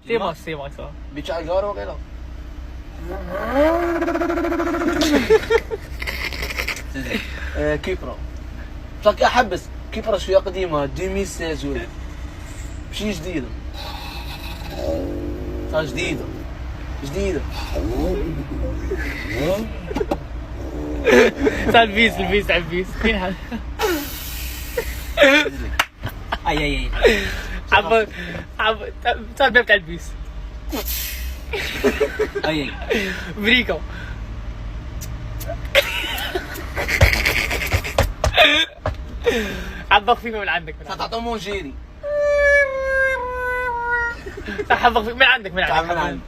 سي ماكس بيتش الجار وكده. كيبرا بصح احبس كيبرا شويه قديمه 2016 ولا ماشي جديده. صار جديده تاع البيس تاع البيس فين هذا؟ اي عبر تاع الباب تاع البيس اي بريكو حبق فيك من عندك تعطوا مونجيري حبق فيك من عندك من عندك